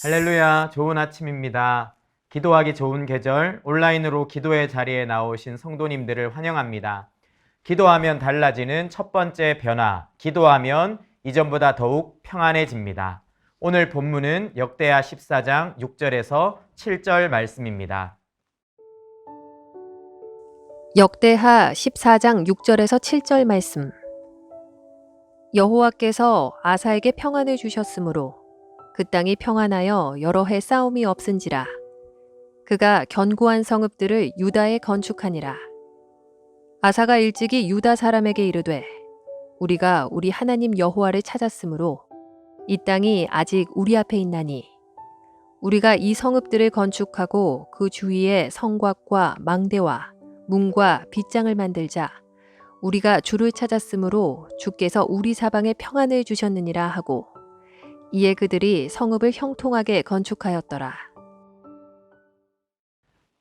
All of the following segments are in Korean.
할렐루야, 좋은 아침입니다. 기도하기 좋은 계절, 온라인으로 기도의 자리에 나오신 성도님들을 환영합니다. 기도하면 달라지는 첫 번째 변화, 기도하면 이전보다 더욱 평안해집니다. 오늘 본문은 역대하 14장 6절에서 7절 말씀입니다. 역대하 14장 6절에서 7절 말씀. 여호와께서 아사에게 평안을 주셨으므로 그 땅이 평안하여 여러 해 싸움이 없은지라. 그가 견고한 성읍들을 유다에 건축하니라. 아사가 일찍이 유다 사람에게 이르되 우리가 우리 하나님 여호와를 찾았으므로 이 땅이 아직 우리 앞에 있나니 우리가 이 성읍들을 건축하고 그 주위에 성곽과 망대와 문과 빗장을 만들자. 우리가 주를 찾았으므로 주께서 우리 사방에 평안을 주셨느니라 하고 이에 그들이 성읍을 형통하게 건축하였더라.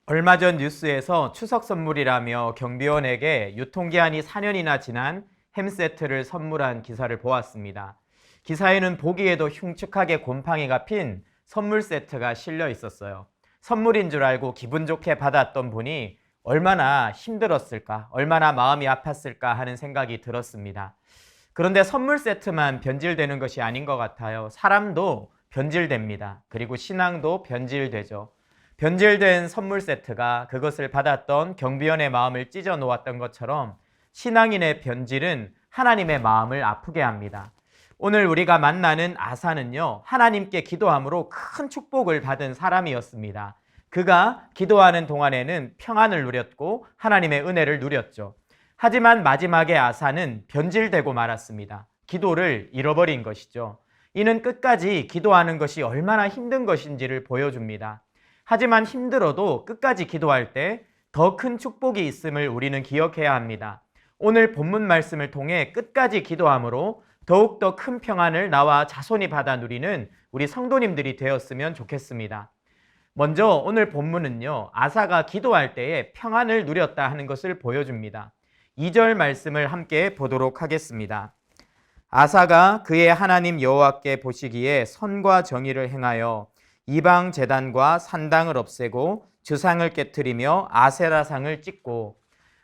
얼마 전 뉴스에서 추석 선물이라며 경비원에게 유통기한이 4년이나 지난 햄 세트를 선물한 기사를 보았습니다. 기사에는 보기에도 흉측하게 곰팡이가 핀 선물 세트가 실려 있었어요. 선물인 줄 알고 기분 좋게 받았던 분이 얼마나 힘들었을까, 얼마나 마음이 아팠을까 하는 생각이 들었습니다. 그런데 선물 세트만 변질되는 것이 아닌 것 같아요. 사람도 변질됩니다. 그리고 신앙도 변질되죠. 변질된 선물 세트가 그것을 받았던 경비원의 마음을 찢어 놓았던 것처럼 신앙인의 변질은 하나님의 마음을 아프게 합니다. 오늘 우리가 만나는 아사는요, 하나님께 기도함으로 큰 축복을 받은 사람이었습니다. 그가 기도하는 동안에는 평안을 누렸고 하나님의 은혜를 누렸죠. 하지만 마지막에 아사는 변질되고 말았습니다. 기도를 잃어버린 것이죠. 이는 끝까지 기도하는 것이 얼마나 힘든 것인지를 보여줍니다. 하지만 힘들어도 끝까지 기도할 때 더 큰 축복이 있음을 우리는 기억해야 합니다. 오늘 본문 말씀을 통해 끝까지 기도함으로 더욱더 큰 평안을 나와 자손이 받아 누리는 우리 성도님들이 되었으면 좋겠습니다. 먼저 오늘 본문은요, 아사가 기도할 때에 평안을 누렸다 하는 것을 보여줍니다. 2절 말씀을 함께 보도록 하겠습니다. 아사가 그의 하나님 여호와께 보시기에 선과 정의를 행하여 이방 제단과 산당을 없애고 주상을 깨트리며 아세라상을 찍고.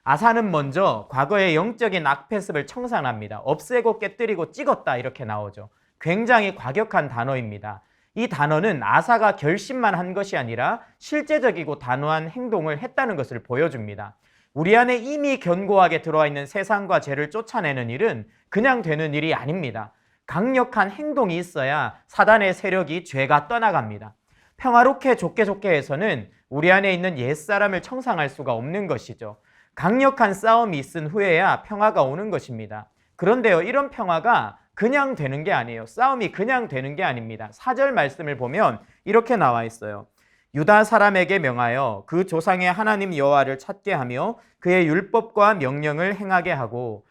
아사는 먼저 과거의 영적인 악패습을 청산합니다. 없애고 깨뜨리고 찍었다 이렇게 나오죠. 굉장히 과격한 단어입니다. 이 단어는 아사가 결심만 한 것이 아니라 실제적이고 단호한 행동을 했다는 것을 보여줍니다. 우리 안에 이미 견고하게 들어와 있는 세상과 죄를 쫓아내는 일은 그냥 되는 일이 아닙니다. 강력한 행동이 있어야 사단의 세력이 죄가 떠나갑니다. 평화롭게 좋게 해서는 우리 안에 있는 옛사람을 청산할 수가 없는 것이죠. 강력한 싸움이 있은 후에야 평화가 오는 것입니다. 그런데요, 이런 평화가 그냥 되는 게 아니에요. 싸움이 그냥 되는 게 아닙니다. 4절 말씀을 보면 이렇게 나와 있어요. 유다 사람에게 명하여 그 조상의 하나님 여호와를 찾게 하며 그의 율법과 명령을 행하게 하고.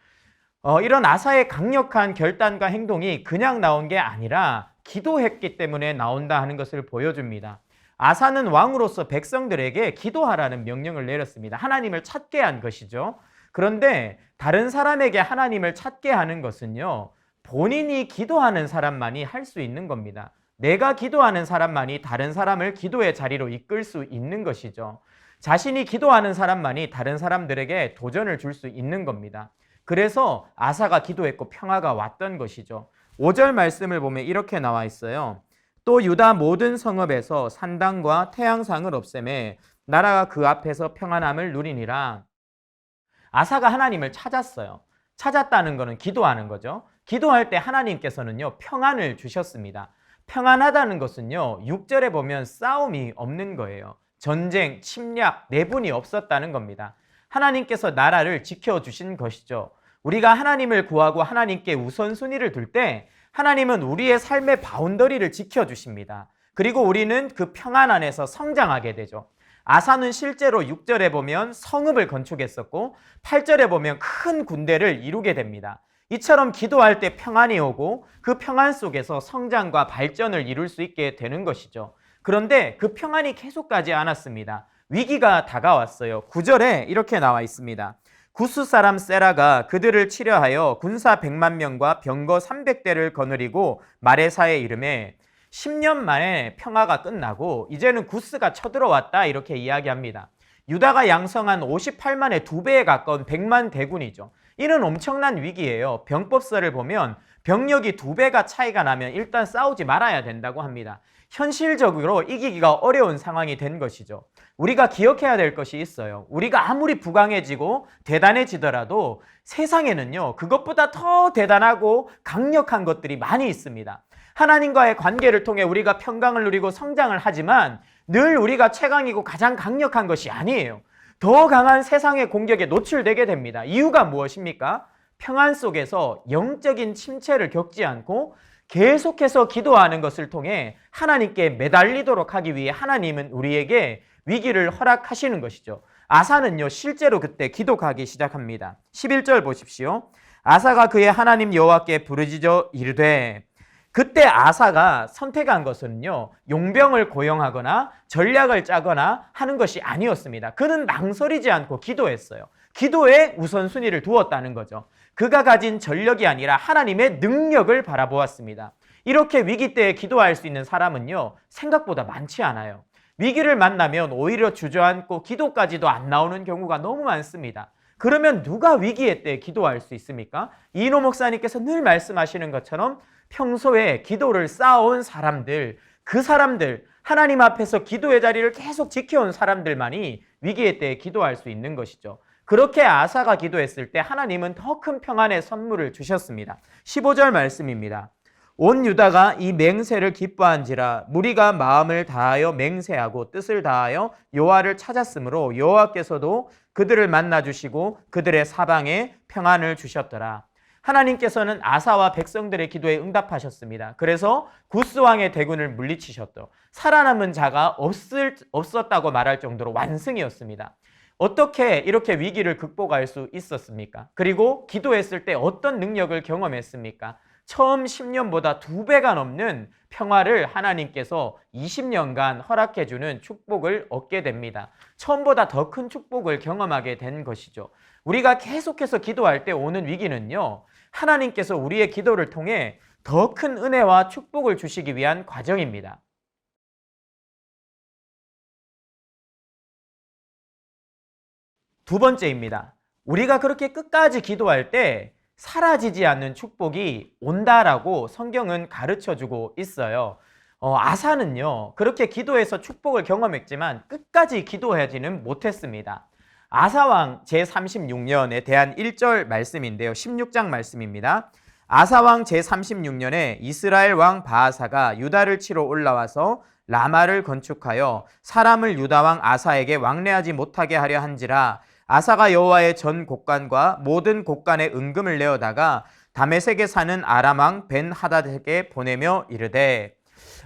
이런 아사의 강력한 결단과 행동이 그냥 나온 게 아니라 기도했기 때문에 나온다 하는 것을 보여줍니다. 아사는 왕으로서 백성들에게 기도하라는 명령을 내렸습니다. 하나님을 찾게 한 것이죠. 그런데 다른 사람에게 하나님을 찾게 하는 것은요, 본인이 기도하는 사람만이 할 수 있는 겁니다. 내가 기도하는 사람만이 다른 사람을 기도의 자리로 이끌 수 있는 것이죠. 자신이 기도하는 사람만이 다른 사람들에게 도전을 줄 수 있는 겁니다. 그래서 아사가 기도했고 평화가 왔던 것이죠. 5절 말씀을 보면 이렇게 나와 있어요. 또 유다 모든 성읍에서 산당과 태양상을 없애매 나라가 그 앞에서 평안함을 누리니라. 아사가 하나님을 찾았어요. 찾았다는 것은 기도하는 거죠. 기도할 때 하나님께서는요, 평안을 주셨습니다. 평안하다는 것은요, 6절에 보면 싸움이 없는 거예요. 전쟁, 침략, 내분이 없었다는 겁니다. 하나님께서 나라를 지켜주신 것이죠. 우리가 하나님을 구하고 하나님께 우선순위를 둘 때 하나님은 우리의 삶의 바운더리를 지켜주십니다. 그리고 우리는 그 평안 안에서 성장하게 되죠. 아사는 실제로 6절에 보면 성읍을 건축했었고 8절에 보면 큰 군대를 이루게 됩니다. 이처럼 기도할 때 평안이 오고 그 평안 속에서 성장과 발전을 이룰 수 있게 되는 것이죠. 그런데 그 평안이 계속가지 않았습니다. 위기가 다가왔어요. 9절에 이렇게 나와 있습니다. 구스 사람 세라가 그들을 치려하여 군사 100만 명과 병거 300대를 거느리고 마레사에 이르매 10년 만에 평화가 끝나고 이제는 구스가 쳐들어왔다 이렇게 이야기합니다. 유다가 양성한 58만의 2배에 가까운 100만 대군이죠. 이는 엄청난 위기예요. 병법서를 보면 병력이 2배가 차이가 나면 일단 싸우지 말아야 된다고 합니다. 현실적으로 이기기가 어려운 상황이 된 것이죠. 우리가 기억해야 될 것이 있어요. 우리가 아무리 부강해지고 대단해지더라도 세상에는요, 그것보다 더 대단하고 강력한 것들이 많이 있습니다. 하나님과의 관계를 통해 우리가 평강을 누리고 성장을 하지만 늘 우리가 최강이고 가장 강력한 것이 아니에요. 더 강한 세상의 공격에 노출되게 됩니다. 이유가 무엇입니까? 평안 속에서 영적인 침체를 겪지 않고 계속해서 기도하는 것을 통해 하나님께 매달리도록 하기 위해 하나님은 우리에게 위기를 허락하시는 것이죠. 아사는요, 실제로 그때 기도하기 시작합니다. 11절 보십시오. 아사가 그의 하나님 여호와께 부르짖어 이르되, 그때 아사가 선택한 것은요, 용병을 고용하거나 전략을 짜거나 하는 것이 아니었습니다. 그는 망설이지 않고 기도했어요. 기도에 우선순위를 두었다는 거죠. 그가 가진 전력이 아니라 하나님의 능력을 바라보았습니다. 이렇게 위기 때에 기도할 수 있는 사람은요, 생각보다 많지 않아요. 위기를 만나면 오히려 주저앉고 기도까지도 안 나오는 경우가 너무 많습니다. 그러면 누가 위기의 때에 기도할 수 있습니까? 이인호 목사님께서 늘 말씀하시는 것처럼 평소에 기도를 쌓아온 사람들, 그 사람들, 하나님 앞에서 기도의 자리를 계속 지켜온 사람들만이 위기의 때에 기도할 수 있는 것이죠. 그렇게 아사가 기도했을 때 하나님은 더 큰 평안의 선물을 주셨습니다. 15절 말씀입니다. 온 유다가 이 맹세를 기뻐한지라 무리가 마음을 다하여 맹세하고 뜻을 다하여 여호와를 찾았으므로 여호와께서도 그들을 만나 주시고 그들의 사방에 평안을 주셨더라. 하나님께서는 아사와 백성들의 기도에 응답하셨습니다. 그래서 구스 왕의 대군을 물리치셨죠. 살아남은 자가 없었다고 말할 정도로 완승이었습니다. 어떻게 이렇게 위기를 극복할 수 있었습니까? 그리고 기도했을 때 어떤 능력을 경험했습니까? 처음 10년보다 2배가 넘는 평화를 하나님께서 20년간 허락해주는 축복을 얻게 됩니다. 처음보다 더 큰 축복을 경험하게 된 것이죠. 우리가 계속해서 기도할 때 오는 위기는요, 하나님께서 우리의 기도를 통해 더 큰 은혜와 축복을 주시기 위한 과정입니다. 두 번째입니다. 우리가 그렇게 끝까지 기도할 때 사라지지 않는 축복이 온다라고 성경은 가르쳐주고 있어요. 아사는요, 그렇게 기도해서 축복을 경험했지만 끝까지 기도하지는 못했습니다. 아사왕 제36년에 대한 1절 말씀인데요. 16장 말씀입니다. 아사왕 제36년에 이스라엘 왕 바아사가 유다를 치러 올라와서 라마를 건축하여 사람을 유다왕 아사에게 왕래하지 못하게 하려 한지라. 아사가 여호와의 전 곡간과 모든 곡간에 은금을 내어다가 다메섹에 사는 아람왕 벤하닷에게 보내며 이르되,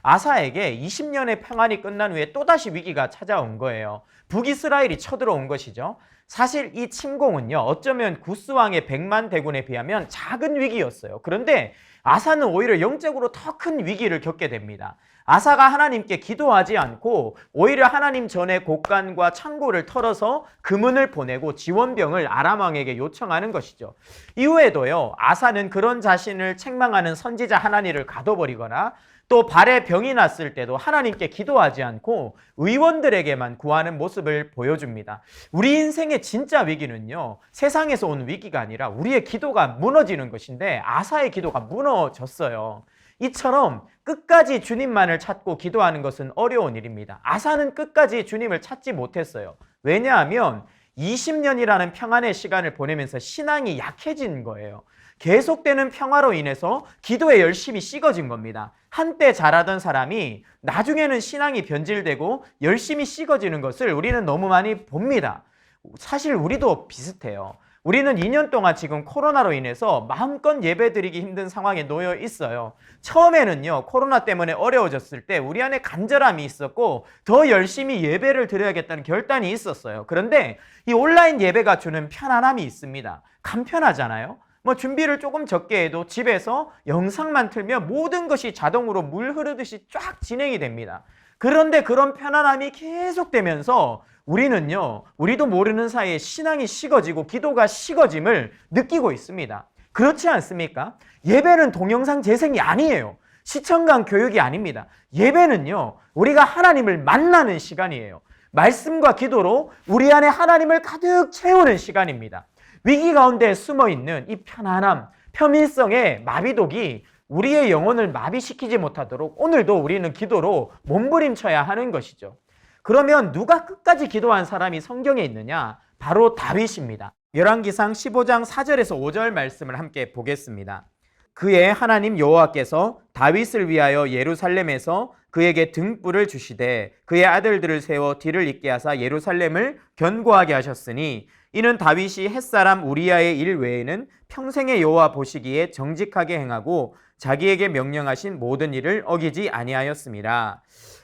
아사에게 20년의 평안이 끝난 후에 또다시 위기가 찾아온 거예요. 북이스라엘이 쳐들어온 것이죠. 사실 이 침공은요, 어쩌면 구스왕의 100만 대군에 비하면 작은 위기였어요. 그런데 아사는 오히려 영적으로 더 큰 위기를 겪게 됩니다. 아사가 하나님께 기도하지 않고 오히려 하나님 전에 곡간과 창고를 털어서 금은을 보내고 지원병을 아람 왕에게 요청하는 것이죠. 이후에도요, 아사는 그런 자신을 책망하는 선지자 하나니를 가둬버리거나 또 발에 병이 났을 때도 하나님께 기도하지 않고 의원들에게만 구하는 모습을 보여줍니다. 우리 인생의 진짜 위기는요, 세상에서 온 위기가 아니라 우리의 기도가 무너지는 것인데 아사의 기도가 무너졌어요. 이처럼 끝까지 주님만을 찾고 기도하는 것은 어려운 일입니다. 아사는 끝까지 주님을 찾지 못했어요. 왜냐하면 20년이라는 평안의 시간을 보내면서 신앙이 약해진 거예요. 계속되는 평화로 인해서 기도에 열심히 식어진 겁니다. 한때 잘하던 사람이 나중에는 신앙이 변질되고 열심히 식어지는 것을 우리는 너무 많이 봅니다. 사실 우리도 비슷해요. 우리는 2년 동안 지금 코로나로 인해서 마음껏 예배드리기 힘든 상황에 놓여 있어요. 처음에는요, 코로나 때문에 어려워졌을 때 우리 안에 간절함이 있었고 더 열심히 예배를 드려야겠다는 결단이 있었어요. 그런데 이 온라인 예배가 주는 편안함이 있습니다. 간편하잖아요. 준비를 조금 적게 해도 집에서 영상만 틀면 모든 것이 자동으로 물 흐르듯이 쫙 진행이 됩니다. 그런데 그런 편안함이 계속되면서 우리도 모르는 사이에 신앙이 식어지고 기도가 식어짐을 느끼고 있습니다. 그렇지 않습니까? 예배는 동영상 재생이 아니에요. 시청관 교육이 아닙니다. 예배는요, 우리가 하나님을 만나는 시간이에요. 말씀과 기도로 우리 안에 하나님을 가득 채우는 시간입니다. 위기 가운데 숨어있는 이 편안함, 편민성의 마비독이 우리의 영혼을 마비시키지 못하도록 오늘도 우리는 기도로 몸부림쳐야 하는 것이죠. 그러면 누가 끝까지 기도한 사람이 성경에 있느냐? 바로 다윗입니다. 열왕기상 15장 4절에서 5절 말씀을 함께 보겠습니다. 그의 하나님 여호와께서 다윗을 위하여 예루살렘에서 그에게 등불을 주시되 그의 아들들을 세워 뒤를 잇게 하사 예루살렘을 견고하게 하셨으니 이는 다윗이 햇사람 우리아의 일 외에는 평생의 여호와 보시기에 정직하게 행하고 자기에게 명령하신 모든 일을 어기지 아니하였습니다.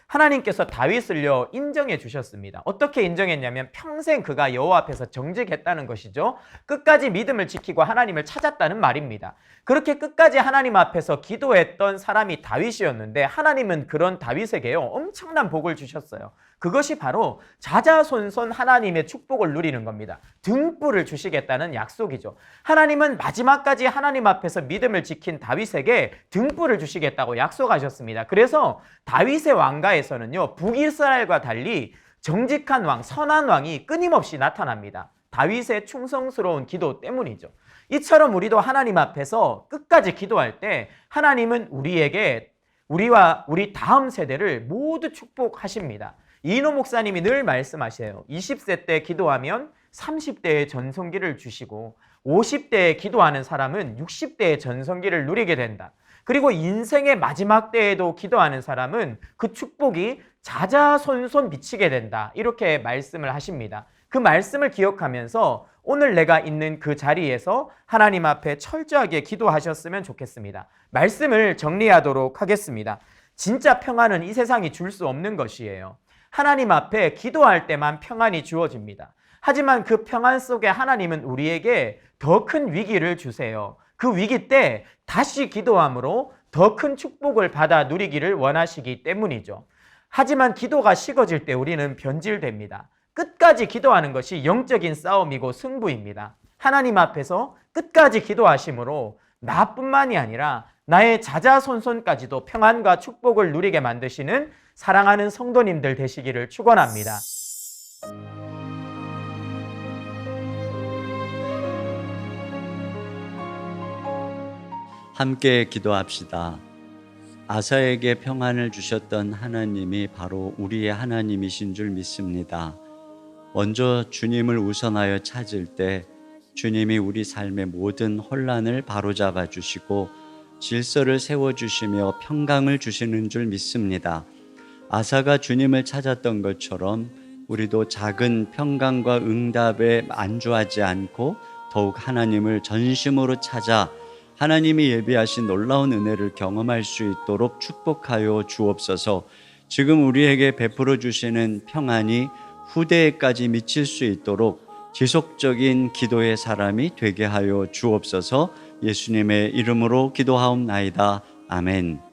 하나님께서 다윗을요 인정해 주셨습니다. 어떻게 인정했냐면 평생 그가 여호와 앞에서 정직했다는 것이죠. 끝까지 믿음을 지키고 하나님을 찾았다는 말입니다. 그렇게 끝까지 하나님 앞에서 기도했던 사람이 다윗이었는데 하나님은 그런 다윗에게요 엄청난 복을 주셨어요. 그것이 바로 자자손손 하나님의 축복을 누리는 겁니다. 등불을 주시겠다는 약속이죠. 하나님은 마지막까지 하나님 앞에서 믿음을 지킨 다윗에게 등불을 주시겠다고 약속하셨습니다. 그래서 다윗의 왕가에서는요 북이스라엘과 달리 정직한 왕, 선한 왕이 끊임없이 나타납니다. 다윗의 충성스러운 기도 때문이죠. 이처럼 우리도 하나님 앞에서 끝까지 기도할 때 하나님은 우리에게 우리와 우리 다음 세대를 모두 축복하십니다. 이인호 목사님이 늘 말씀하세요. 20세 때 기도하면 30대의 전성기를 주시고 50대에 기도하는 사람은 60대의 전성기를 누리게 된다. 그리고 인생의 마지막 때에도 기도하는 사람은 그 축복이 자자손손 미치게 된다. 이렇게 말씀을 하십니다. 그 말씀을 기억하면서 오늘 내가 있는 그 자리에서 하나님 앞에 철저하게 기도하셨으면 좋겠습니다. 말씀을 정리하도록 하겠습니다. 진짜 평안은 이 세상이 줄 수 없는 것이에요. 하나님 앞에 기도할 때만 평안이 주어집니다. 하지만 그 평안 속에 하나님은 우리에게 더 큰 위기를 주세요. 그 위기 때 다시 기도함으로 더 큰 축복을 받아 누리기를 원하시기 때문이죠. 하지만 기도가 식어질 때 우리는 변질됩니다. 끝까지 기도하는 것이 영적인 싸움이고 승부입니다. 하나님 앞에서 끝까지 기도하심으로 나뿐만이 아니라 나의 자자손손까지도 평안과 축복을 누리게 만드시는 사랑하는 성도님들 되시기를 축원합니다. 함께 기도합시다. 아사에게 평안을 주셨던 하나님이 바로 우리의 하나님이신 줄 믿습니다. 먼저 주님을 우선하여 찾을 때 주님이 우리 삶의 모든 혼란을 바로잡아 주시고 질서를 세워주시며 평강을 주시는 줄 믿습니다. 아사가 주님을 찾았던 것처럼 우리도 작은 평강과 응답에 안주하지 않고 더욱 하나님을 전심으로 찾아 하나님이 예비하신 놀라운 은혜를 경험할 수 있도록 축복하여 주옵소서. 지금 우리에게 베풀어 주시는 평안이 후대에까지 미칠 수 있도록 지속적인 기도의 사람이 되게 하여 주옵소서. 예수님의 이름으로 기도하옵나이다. 아멘.